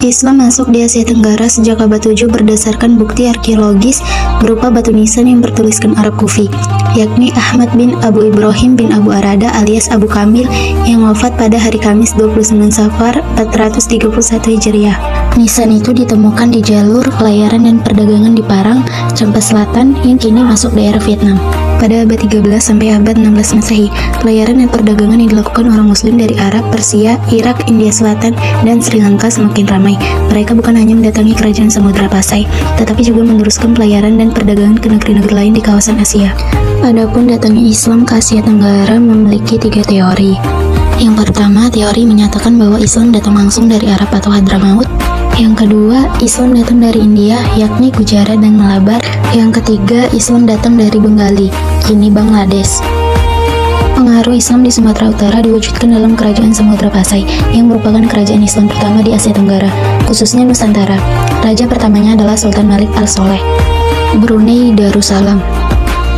Islam masuk di Asia Tenggara sejak abad 7 berdasarkan bukti arkeologis berupa batu nisan yang bertuliskan Arab Kufi, yakni Ahmad bin Abu Ibrahim bin Abu Arada alias Abu Kamil yang wafat pada hari Kamis 29 Safar 431 Hijriah. Nisan itu ditemukan di jalur pelayaran dan perdagangan di Parang, Champa Selatan yang kini masuk daerah Vietnam. Pada abad 13 sampai abad 16 Masehi, pelayaran dan perdagangan yang dilakukan orang muslim dari Arab, Persia, Irak, India Selatan, dan Sri Lanka semakin ramai. Mereka bukan hanya mendatangi kerajaan Samudra Pasai, tetapi juga meneruskan pelayaran dan perdagangan ke negeri-negeri lain di kawasan Asia. Adapun datangnya Islam ke Asia Tenggara memiliki 3 teori. Yang pertama, teori menyatakan bahwa Islam datang langsung dari Arab atau Hadramaut. Yang kedua, Islam datang dari India, yakni Gujarat dan Malabar. Yang ketiga, Islam datang dari Bengali, kini Bangladesh. Pengaruh Islam di Sumatera Utara diwujudkan dalam kerajaan Samudra Pasai, yang merupakan kerajaan Islam pertama di Asia Tenggara, khususnya Nusantara. Raja pertamanya adalah Sultan Malik Al-Soleh. Brunei Darussalam.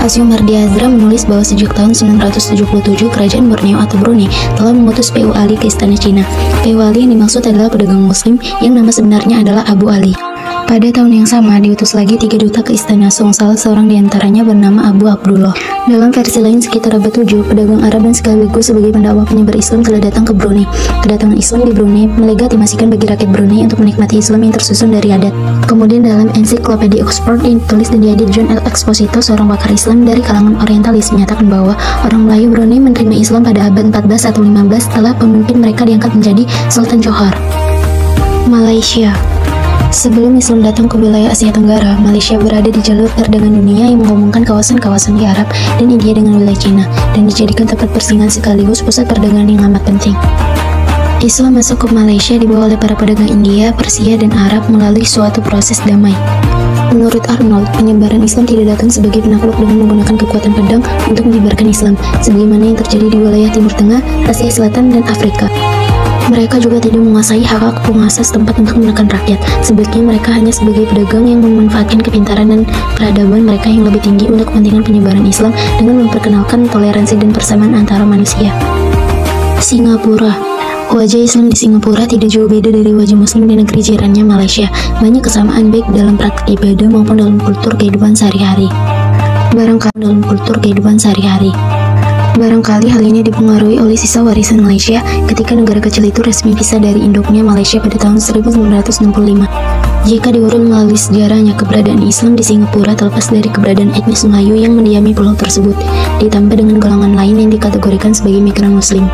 Asyumardi Azra menulis bahwa sejak tahun 977 kerajaan Borneo atau Brunei telah mengutus P.U. Ali ke istana Cina. P.U. Ali yang dimaksud adalah pedagang muslim yang nama sebenarnya adalah Abu Ali. Pada tahun yang sama, diutus lagi 3 duta ke istana Song, salah seorang diantaranya bernama Abu Abdullah. Dalam versi lain, sekitar abad 7, pedagang Arab dan sekaligus sebagai pendakwah penyebar Islam telah datang ke Brunei. Kedatangan Islam di Brunei melegitimasikan bagi rakyat Brunei untuk menikmati Islam yang tersusun dari adat. Kemudian dalam ensiklopedia Oxford yang ditulis dan diedit John L. Exposito, seorang pakar Islam dari kalangan orientalis, menyatakan bahwa orang Melayu Brunei menerima Islam pada abad 14 atau 15 setelah pemimpin mereka diangkat menjadi Sultan Johor. Malaysia. Sebelum Islam datang ke wilayah Asia Tenggara, Malaysia berada di jalur perdagangan dunia yang menghubungkan kawasan-kawasan di Arab dan India dengan wilayah Cina, dan dijadikan tempat persinggahan sekaligus pusat perdagangan yang amat penting. Islam masuk ke Malaysia dibawa oleh para pedagang India, Persia, dan Arab melalui suatu proses damai. Menurut Arnold, penyebaran Islam tidak datang sebagai penakluk dengan menggunakan kekuatan pedang untuk menyebarkan Islam, sebagaimana yang terjadi di wilayah Timur Tengah, Asia Selatan, dan Afrika. Mereka juga tidak menguasai hak-hak penguasa setempat untuk menekan rakyat. Sebaliknya, mereka hanya sebagai pedagang yang memanfaatkan kepintaran dan peradaban mereka yang lebih tinggi untuk kepentingan penyebaran Islam dengan memperkenalkan toleransi dan persamaan antara manusia. Singapura. Wajah Islam di Singapura tidak jauh beda dari wajah Muslim di negeri jirannya Malaysia. Banyak kesamaan baik dalam praktik ibadah maupun dalam kultur kehidupan sehari-hari. Barangkali hal ini dipengaruhi oleh sisa warisan Malaysia ketika negara kecil itu resmi pisah dari induknya Malaysia pada tahun 1965. Jika diurut melalui sejarahnya, keberadaan Islam di Singapura terlepas dari keberadaan etnis Melayu yang mendiami pulau tersebut, ditambah dengan golongan lain yang dikategorikan sebagai migran Muslim.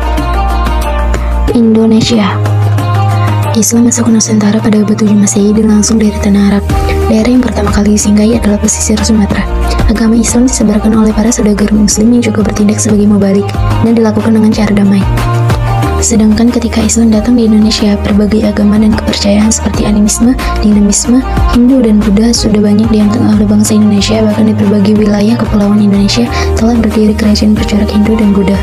Indonesia. Islam masuk ke Nusantara pada abad 7 Masehi dan langsung dari tanah Arab. Daerah yang pertama kali disinggahi adalah pesisir Sumatera. Agama Islam disebarkan oleh para saudagar muslim yang juga bertindak sebagai mubalik dan dilakukan dengan cara damai. Sedangkan ketika Islam datang di Indonesia, berbagai agama dan kepercayaan seperti animisme, dinamisme, Hindu, dan Buddha sudah banyak dianut oleh bangsa Indonesia. Bahkan di berbagai wilayah kepulauan Indonesia telah berdiri kerajaan bercorak Hindu dan Buddha.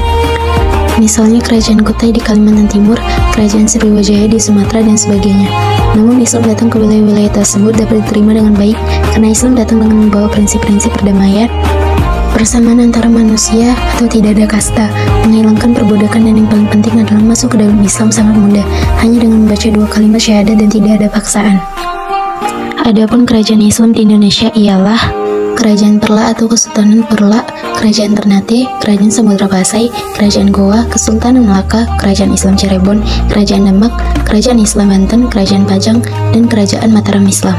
Misalnya Kerajaan Kutai di Kalimantan Timur, Kerajaan Sriwijaya di Sumatera, dan sebagainya. Namun Islam datang ke wilayah-wilayah tersebut dapat diterima dengan baik karena Islam datang dengan membawa prinsip-prinsip perdamaian, persamaan antara manusia atau tidak ada kasta, menghilangkan perbudakan, dan yang paling penting adalah masuk ke dalam Islam sangat mudah, hanya dengan membaca 2 kalimat syahadat dan tidak ada paksaan. Adapun kerajaan Islam di Indonesia ialah Kerajaan Perla atau Kesultanan Perla, Kerajaan Ternate, Kerajaan Samudra Pasai, Kerajaan Goa, Kesultanan Melaka, Kerajaan Islam Cirebon, Kerajaan Demak, Kerajaan Islam Banten, Kerajaan Pajang, dan Kerajaan Mataram Islam.